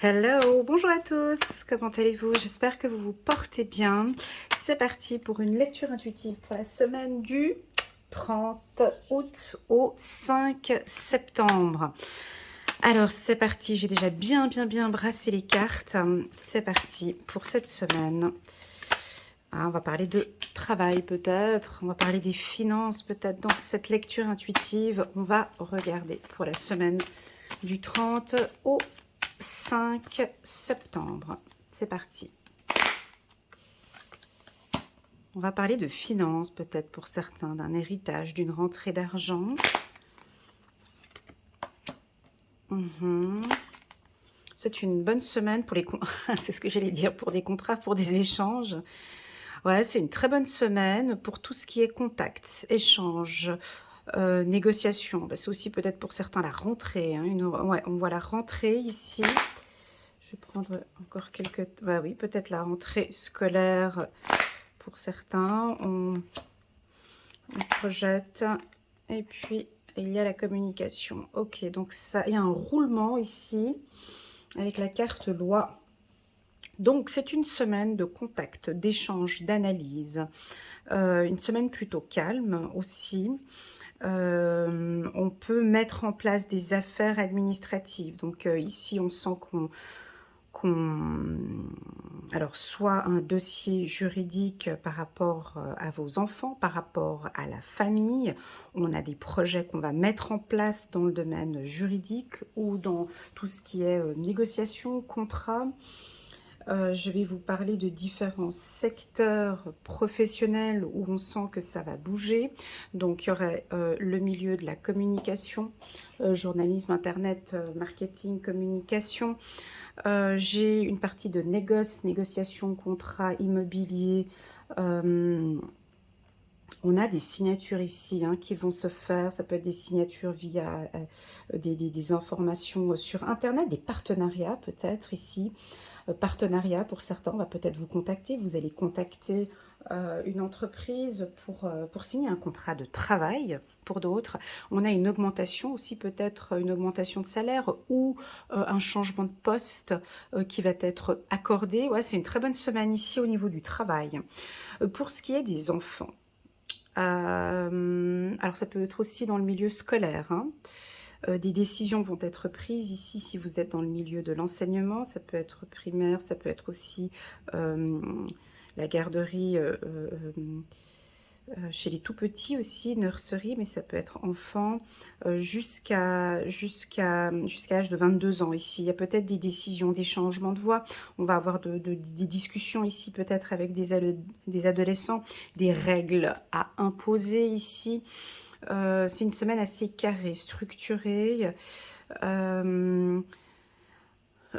Hello, bonjour à tous, comment allez-vous? J'espère que vous vous portez bien. C'est parti pour une lecture intuitive pour la semaine du 30 août au 5 septembre. Alors c'est parti, j'ai déjà bien brassé les cartes. C'est parti pour cette semaine. On va parler de travail peut-être, on va parler des finances peut-être dans cette lecture intuitive. On va regarder pour la semaine du 30 au 5 septembre. C'est parti. On va parler de finances, peut-être pour certains, d'un héritage, d'une rentrée d'argent. C'est une bonne semaine pour les c'est ce que j'allais dire, pour des contrats, pour des échanges. Ouais, c'est une très bonne semaine pour tout ce qui est contact, échange, négociation. C'est aussi peut-être pour certains la rentrée. Ouais, on voit la rentrée ici. Je vais prendre encore quelques... oui, peut-être la rentrée scolaire pour certains. On projette. Et puis, il y a la communication. Ok, donc ça, il y a un roulement ici avec la carte loi. Donc, c'est une semaine de contact, d'échange, d'analyse. Une semaine plutôt calme aussi. On peut mettre en place des affaires administratives. Donc, ici, on sent alors soit un dossier juridique par rapport à vos enfants, par rapport à la famille, on a des projets qu'on va mettre en place dans le domaine juridique ou dans tout ce qui est négociation, contrat. Je vais vous parler de différents secteurs professionnels où on sent que ça va bouger. Donc il y aurait le milieu de la communication, journalisme, internet, marketing, communication. J'ai une partie de négociation, contrat immobilier. On a des signatures ici qui vont se faire. Ça peut être des signatures via des informations sur Internet, des partenariats peut-être ici. Partenariat pour certains, on va peut-être vous contacter. Vous allez contacter une entreprise pour signer un contrat de travail. Pour d'autres, on a une augmentation aussi, peut-être une augmentation de salaire ou un changement de poste qui va être accordé. Ouais, c'est une très bonne semaine ici au niveau du travail. Pour ce qui est des enfants, alors ça peut être aussi dans le milieu scolaire. Des décisions vont être prises ici si vous êtes dans le milieu de l'enseignement. Ça peut être primaire, ça peut être aussi la garderie chez les tout petits aussi, nurserie, mais ça peut être enfant jusqu'à l'âge de 22 ans ici. Il y a peut-être des décisions, des changements de voie. On va avoir des discussions ici peut-être avec des adolescents, des règles à imposer ici. C'est une semaine assez carrée, structurée.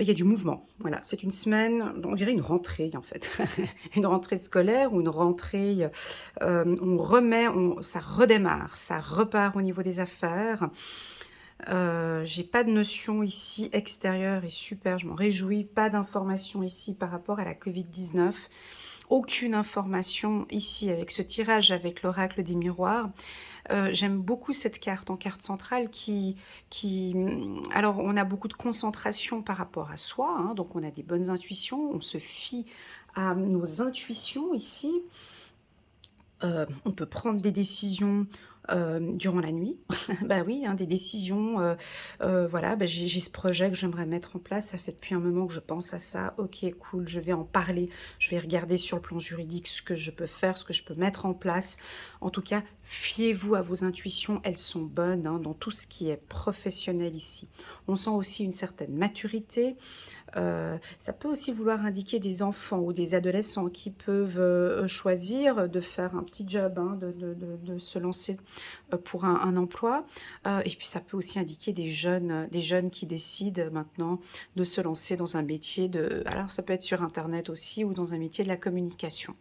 Il y a du mouvement, voilà. C'est une semaine, on dirait une rentrée en fait. Une rentrée scolaire ou une rentrée, ça redémarre, ça repart au niveau des affaires. J'ai pas de notion ici extérieure et super, je m'en réjouis. Pas d'informations ici par rapport à la Covid-19. Aucune information ici avec ce tirage avec l'oracle des miroirs. J'aime beaucoup cette carte en carte centrale alors on a beaucoup de concentration par rapport à soi, donc on a des bonnes intuitions, on se fie à nos intuitions ici. On peut prendre des décisions durant la nuit. Bah oui, des décisions, voilà, j'ai ce projet que j'aimerais mettre en place, ça fait depuis un moment que je pense à ça, ok cool, je vais en parler, je vais regarder sur le plan juridique ce que je peux faire, ce que je peux mettre en place. En tout cas, fiez-vous à vos intuitions, elles sont bonnes dans tout ce qui est professionnel ici. On sent aussi une certaine maturité. Ça peut aussi vouloir indiquer des enfants ou des adolescents qui peuvent choisir de faire un petit job, de se lancer pour un emploi. Et puis ça peut aussi indiquer des jeunes qui décident maintenant de se lancer dans un métier alors ça peut être sur Internet aussi ou dans un métier de la communication.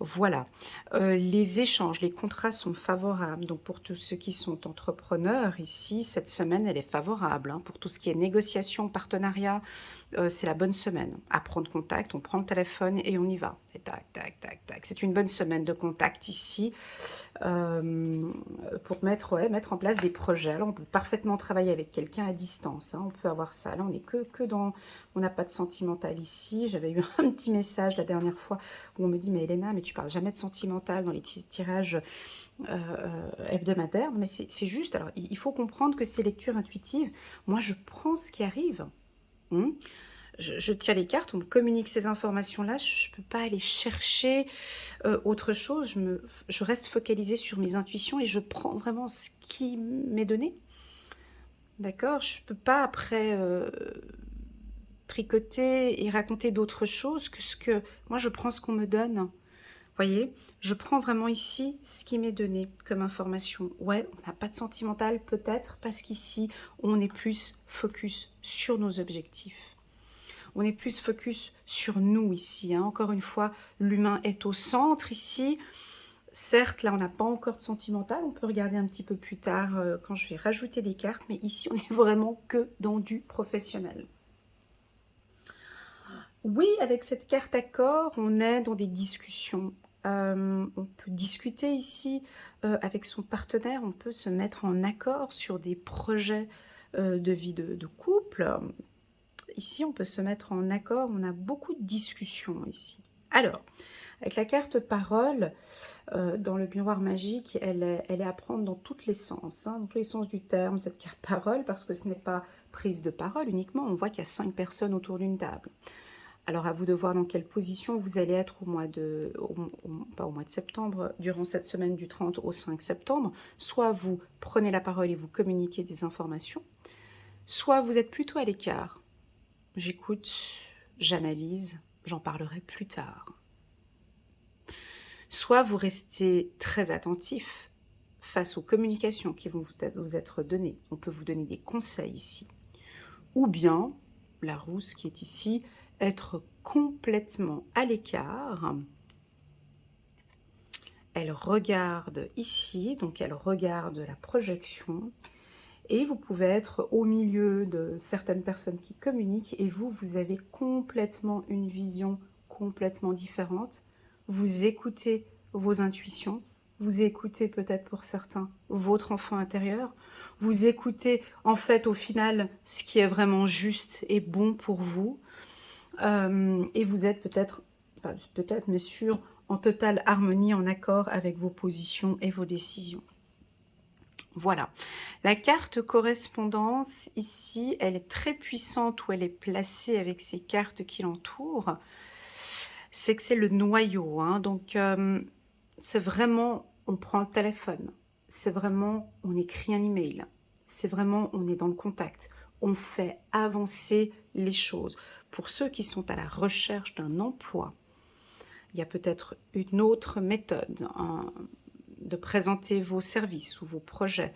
Voilà. Les échanges, les contrats sont favorables. Donc pour tous ceux qui sont entrepreneurs ici, cette semaine, elle est favorable, hein. Pour tout ce qui est négociation, partenariat, c'est la bonne semaine. À prendre contact, on prend le téléphone et on y va. Et tac, tac, tac, tac. C'est une bonne semaine de contact ici, euh, pour mettre, ouais, mettre en place des projets. Alors, on peut parfaitement travailler avec quelqu'un à distance, hein. On peut avoir ça. Là, on n'est que dans... On n'a pas de sentimental ici. J'avais eu un petit message la dernière fois où on me dit, mais Elena, mais tu parles jamais de sentimental dans les tirages hebdomadaires. Mais c'est juste, alors il faut comprendre que ces lectures intuitives, moi je prends ce qui arrive. Hmm. Je tire les cartes, on me communique ces informations-là, je ne peux pas aller chercher autre chose, je reste focalisée sur mes intuitions et je prends vraiment ce qui m'est donné. D'accord? Je ne peux pas après tricoter et raconter d'autres choses que ce que... Moi, je prends ce qu'on me donne. Voyez, je prends vraiment ici ce qui m'est donné comme information. Ouais, on n'a pas de sentimental peut-être parce qu'ici, on est plus focus sur nos objectifs. On est plus focus sur nous ici, hein. Encore une fois, l'humain est au centre ici. Certes, là, on n'a pas encore de sentimental. On peut regarder un petit peu plus tard quand je vais rajouter des cartes. Mais ici, on est vraiment que dans du professionnel. Oui, avec cette carte accord, on est dans des discussions. On peut discuter ici avec son partenaire, on peut se mettre en accord sur des projets de vie de couple. Ici, on peut se mettre en accord, on a beaucoup de discussions ici. Alors, avec la carte parole, dans le miroir magique, elle est à prendre dans tous les sens, hein, dans tous les sens du terme, cette carte parole, parce que ce n'est pas prise de parole uniquement, on voit qu'il y a 5 personnes autour d'une table. Alors à vous de voir dans quelle position vous allez être pas au mois de septembre, durant cette semaine du 30 au 5 septembre. Soit vous prenez la parole et vous communiquez des informations, soit vous êtes plutôt à l'écart. J'écoute, j'analyse, j'en parlerai plus tard. Soit vous restez très attentif face aux communications qui vont vous être données. On peut vous donner des conseils ici. Ou bien, la rousse qui est ici, être complètement à l'écart. Elle regarde ici, donc elle regarde la projection. Et vous pouvez être au milieu de certaines personnes qui communiquent et vous avez complètement une vision complètement différente. Vous écoutez vos intuitions, vous écoutez peut-être pour certains votre enfant intérieur, vous écoutez en fait au final ce qui est vraiment juste et bon pour vous. Et vous êtes peut-être, pas peut-être, mais sûr, en totale harmonie, en accord avec vos positions et vos décisions. Voilà. La carte correspondance, ici, elle est très puissante où elle est placée avec ces cartes qui l'entourent. C'est que c'est le noyau, hein. Donc, c'est vraiment, on prend le téléphone. C'est vraiment, on écrit un email. C'est vraiment, on est dans le contact. On fait avancer les choses. Pour ceux qui sont à la recherche d'un emploi, il y a peut-être une autre méthode, hein, de présenter vos services ou vos projets.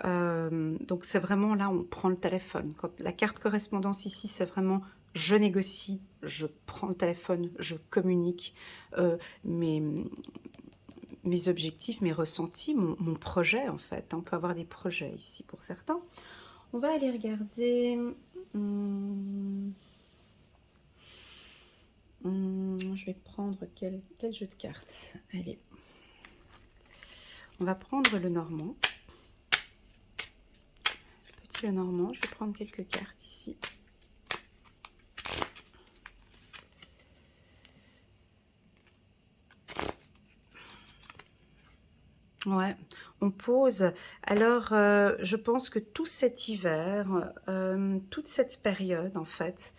Donc c'est vraiment là, on prend le téléphone. Quand la carte correspondance ici, c'est vraiment je négocie, je prends le téléphone, je communique mes objectifs, mes ressentis, mon projet en fait. On peut avoir des projets ici pour certains. On va aller regarder... je vais prendre quel jeu de cartes. Allez. On va prendre le normand. Petit le normand, je vais prendre quelques cartes ici. Ouais, on pose. Alors, je pense que tout cet hiver, toute cette période, en fait,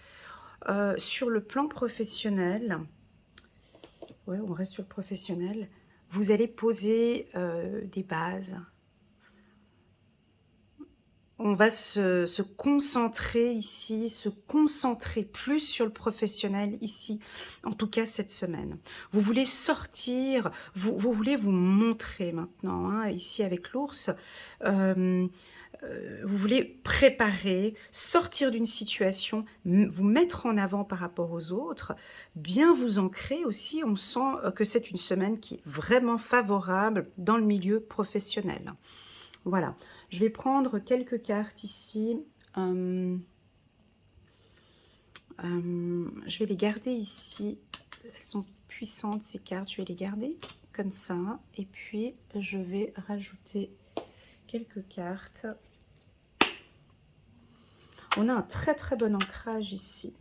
sur le plan professionnel, ouais, on reste sur le professionnel, vous allez poser des bases. On va se concentrer ici, se concentrer plus sur le professionnel ici, en tout cas cette semaine. Vous voulez sortir, vous voulez vous montrer maintenant, hein, ici avec l'ours. vous voulez préparer, sortir d'une situation, vous mettre en avant par rapport aux autres, bien vous ancrer aussi. On sent que c'est une semaine qui est vraiment favorable dans le milieu professionnel. Voilà, je vais prendre quelques cartes ici. Je vais les garder ici. Elles sont puissantes ces cartes, je vais les garder comme ça. Et puis je vais rajouter quelques cartes. On a un très très bon ancrage ici.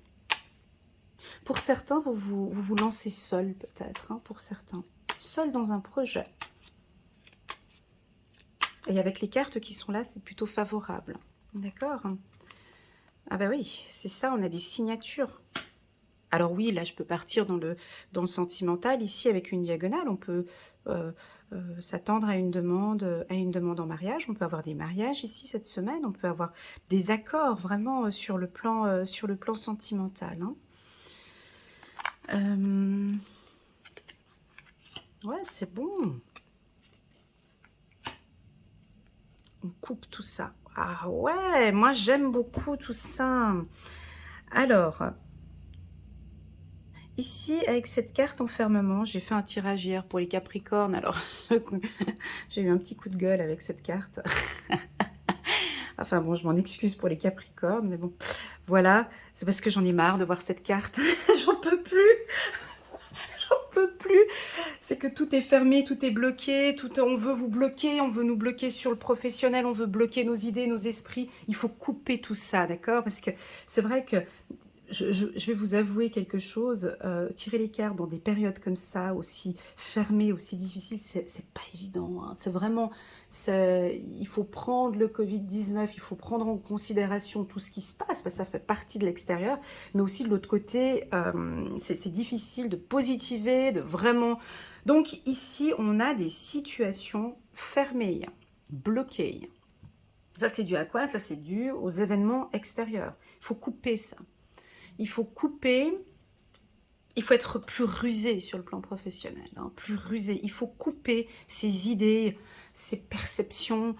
Pour certains, vous lancez seul peut-être, hein, pour certains. Seul dans un projet. Et avec les cartes qui sont là, c'est plutôt favorable. D'accord? Ah bah oui, c'est ça, on a des signatures. Alors oui, là, je peux partir dans le sentimental. Ici, avec une diagonale, on peut s'attendre à une demande en mariage. On peut avoir des mariages ici cette semaine. On peut avoir des accords vraiment sur le plan sentimental. Hein. Ouais, c'est bon. On coupe tout ça. Ah ouais, moi j'aime beaucoup tout ça. Alors, ici, avec cette carte enfermement, j'ai fait un tirage hier pour les Capricornes. Alors, j'ai eu un petit coup de gueule avec cette carte. Enfin bon, je m'en excuse pour les Capricornes, mais bon, voilà. C'est parce que j'en ai marre de voir cette carte. J'en peux plus. J'en peux plus. C'est que tout est fermé, tout est bloqué, on veut vous bloquer, on veut nous bloquer sur le professionnel, on veut bloquer nos idées, nos esprits. Il faut couper tout ça, d'accord? Parce que c'est vrai que je vais vous avouer quelque chose, tirer les cartes dans des périodes comme ça, aussi fermées, aussi difficiles, c'est pas évident. Hein. C'est vraiment, il faut prendre le Covid-19, il faut prendre en considération tout ce qui se passe, parce que ça fait partie de l'extérieur, mais aussi de l'autre côté, c'est difficile de positiver, de vraiment... Donc ici, on a des situations fermées, bloquées. Ça, c'est dû à quoi? Ça, c'est dû aux événements extérieurs. Il faut couper ça. Il faut couper, il faut être plus rusé sur le plan professionnel, hein, plus rusé. Il faut couper ses idées, ses perceptions.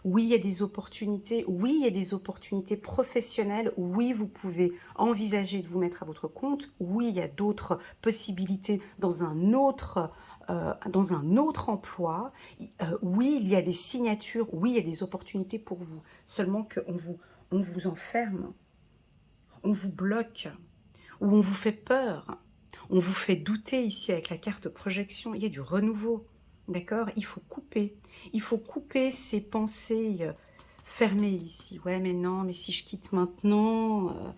Oui, il y a des opportunités. Oui, il y a des opportunités professionnelles. Oui, vous pouvez envisager de vous mettre à votre compte. Oui, il y a d'autres possibilités dans un autre emploi. Oui, il y a des signatures. Oui, il y a des opportunités pour vous. Seulement on vous enferme. On vous bloque, ou on vous fait peur, on vous fait douter ici avec la carte projection, il y a du renouveau, d'accord? Il faut couper ces pensées fermées ici. Ouais, mais non, mais si je quitte maintenant,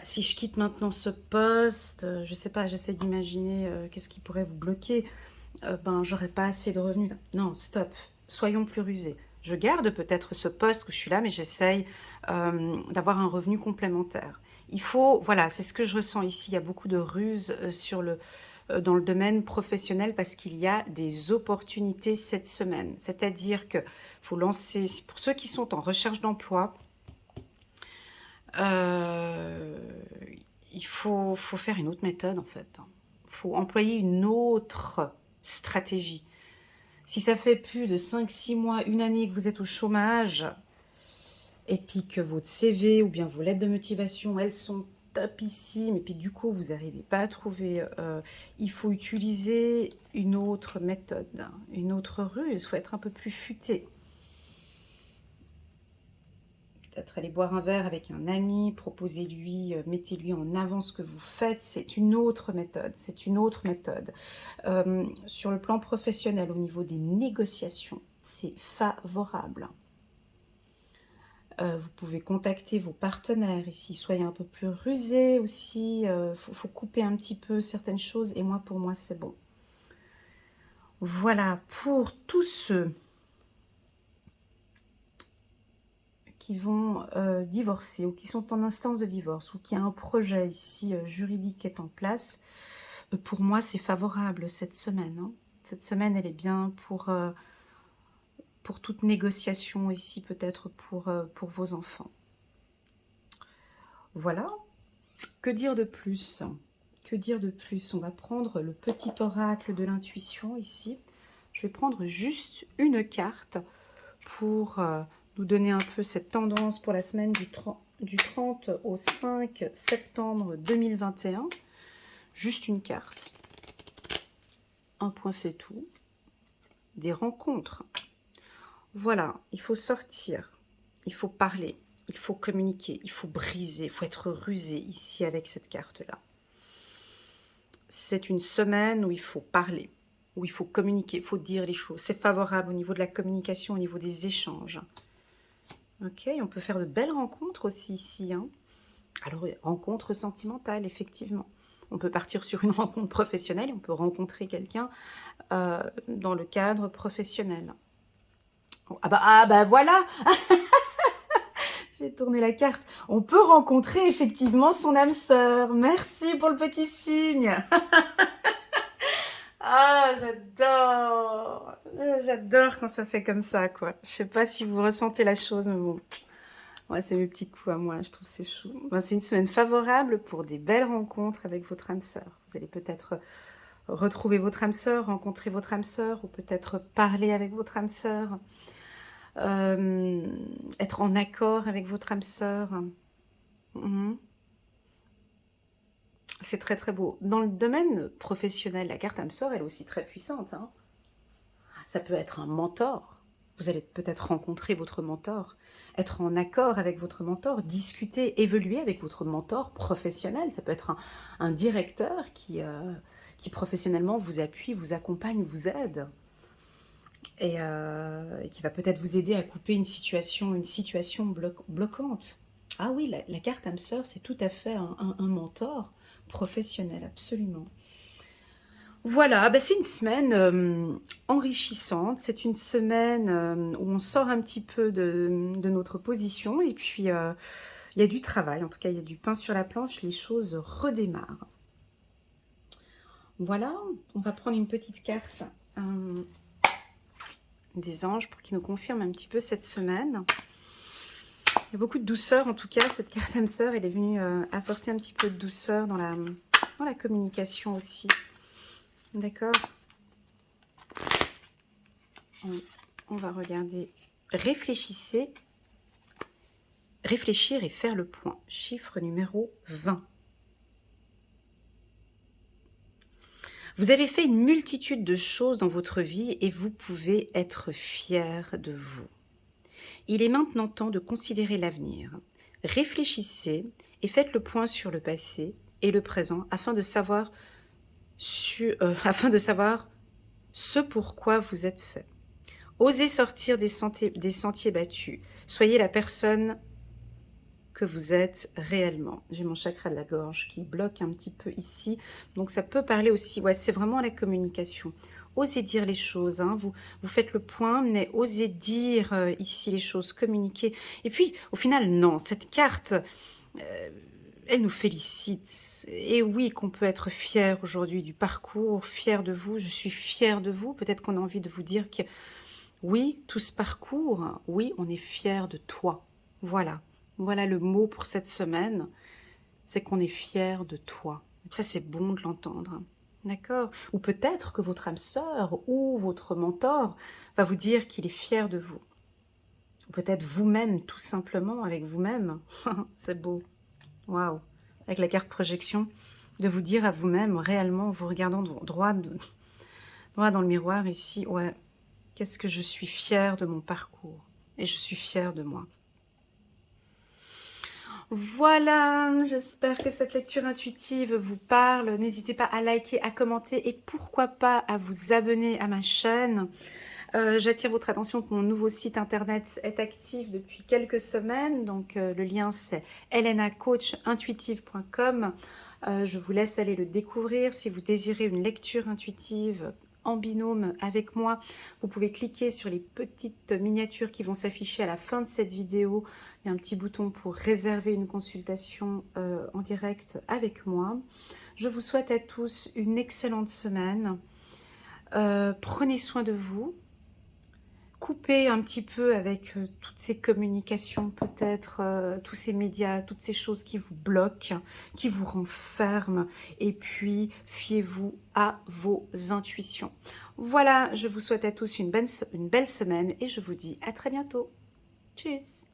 si je quitte maintenant ce poste, je sais pas, j'essaie d'imaginer qu'est-ce qui pourrait vous bloquer. Ben, j'aurais pas assez de revenus. Non, stop, soyons plus rusés. Je garde peut-être ce poste où je suis là, mais j'essaye d'avoir un revenu complémentaire. Il faut, voilà, c'est ce que je ressens ici. Il y a beaucoup de ruses dans le domaine professionnel parce qu'il y a des opportunités cette semaine. C'est-à-dire que faut lancer, pour ceux qui sont en recherche d'emploi, euh, il faut faire une autre méthode en fait. Il faut employer une autre stratégie. Si ça fait plus de 5-6 mois, une année que vous êtes au chômage, et puis que votre CV ou bien vos lettres de motivation, elles sont topissimes, et puis du coup, vous n'arrivez pas à trouver, il faut utiliser une autre méthode, une autre ruse, il faut être un peu plus futé. Peut-être aller boire un verre avec un ami, proposez-lui, mettez-lui en avant ce que vous faites, c'est une autre méthode, c'est une autre méthode. Sur le plan professionnel, au niveau des négociations, c'est favorable. Vous pouvez contacter vos partenaires ici, soyez un peu plus rusés aussi, faut couper un petit peu certaines choses, et pour moi, c'est bon. Voilà, pour tous ceux qui vont divorcer ou qui sont en instance de divorce ou qui a un projet ici juridique qui est en place, pour moi c'est favorable cette semaine. Hein. Cette semaine elle est bien pour toute négociation ici, peut-être pour vos enfants. Voilà, que dire de plus? Que dire de plus? On va prendre le petit oracle de l'intuition ici. Je vais prendre juste une carte pour nous donner un peu cette tendance pour la semaine du 30 au 5 septembre 2021. Juste une carte. Un point, c'est tout. Des rencontres. Voilà, il faut sortir, il faut parler, il faut communiquer, il faut briser, il faut être rusé ici avec cette carte-là. C'est une semaine où il faut parler, où il faut communiquer, il faut dire les choses. C'est favorable au niveau de la communication, au niveau des échanges. Ok, on peut faire de belles rencontres aussi ici. Hein. Alors, rencontres sentimentales, effectivement. On peut partir sur une rencontre professionnelle, on peut rencontrer quelqu'un dans le cadre professionnel. Ah bah voilà. J'ai tourné la carte. On peut rencontrer effectivement son âme sœur. Merci pour le petit signe. Ah, j'adore. J'adore quand ça fait comme ça, quoi. Je sais pas si vous ressentez la chose, mais bon. Ouais, c'est mes petits coups à moi, je trouve c'est chou. Ben, c'est une semaine favorable pour des belles rencontres avec votre âme sœur. Vous allez peut-être retrouver votre âme sœur, rencontrer votre âme sœur, ou peut-être parler avec votre âme sœur. Être en accord avec votre âme sœur. Mhm. C'est très très beau. Dans le domaine professionnel, la carte âme sœur, elle est aussi très puissante. Hein. Ça peut être un mentor. Vous allez peut-être rencontrer votre mentor, être en accord avec votre mentor, discuter, évoluer avec votre mentor professionnel. Ça peut être un directeur qui professionnellement vous appuie, vous accompagne, vous aide. Et qui va peut-être vous aider à couper une situation bloquante. Ah oui, la carte âme sœur, c'est tout à fait un mentor professionnel, absolument. Voilà, bah c'est une semaine enrichissante, c'est une semaine où on sort un petit peu de notre position et puis il y a du travail, en tout cas il y a du pain sur la planche, les choses redémarrent. Voilà, on va prendre une petite carte des anges pour qu'ils nous confirment un petit peu cette semaine. Il y a beaucoup de douceur, en tout cas, cette carte âme sœur, elle est venue apporter un petit peu de douceur dans la communication aussi. D'accord ? On va regarder. Réfléchir et faire le point. Chiffre numéro 20. Vous avez fait une multitude de choses dans votre vie et vous pouvez être fier de vous. Il est maintenant temps de considérer l'avenir. Réfléchissez et faites le point sur le passé et le présent afin de savoir ce pourquoi vous êtes fait. Osez sortir des sentiers battus. Soyez la personne que vous êtes réellement. J'ai mon chakra de la gorge qui bloque un petit peu ici. Donc ça peut parler aussi, ouais, c'est vraiment la communication. Osez dire les choses, hein. Vous faites le point, mais osez dire ici les choses, communiquer. Et puis, au final, non, cette carte, elle nous félicite. Et oui, qu'on peut être fier aujourd'hui du parcours, fier de vous, je suis fière de vous. Peut-être qu'on a envie de vous dire que oui, tout ce parcours, oui, on est fier de toi. Voilà. Voilà le mot pour cette semaine, c'est qu'on est fier de toi. Ça, c'est bon de l'entendre. D'accord? Ou peut-être que votre âme sœur ou votre mentor va vous dire qu'il est fier de vous. Ou peut-être vous-même, tout simplement, avec vous-même. C'est beau. Waouh! Avec la carte projection, de vous dire à vous-même, réellement, en vous regardant droit dans le miroir ici, ouais, qu'est-ce que je suis fière de mon parcours. Et je suis fière de moi. Voilà, j'espère que cette lecture intuitive vous parle. N'hésitez pas à liker, à commenter et pourquoi pas à vous abonner à ma chaîne. J'attire votre attention que mon nouveau site internet est actif depuis quelques semaines. Donc le lien c'est elenacoachintuitive.com. Je vous laisse aller le découvrir. Si vous désirez une lecture intuitive en binôme avec moi, vous pouvez cliquer sur les petites miniatures qui vont s'afficher à la fin de cette vidéo. Il y a un petit bouton pour réserver une consultation en direct avec moi. Je vous souhaite à tous une excellente semaine. Prenez soin de vous. couper un petit peu avec, toutes ces communications peut-être, tous ces médias, toutes ces choses qui vous bloquent, qui vous renferment et puis fiez-vous à vos intuitions. Voilà, je vous souhaite à tous une belle semaine et je vous dis à très bientôt. Tschüss.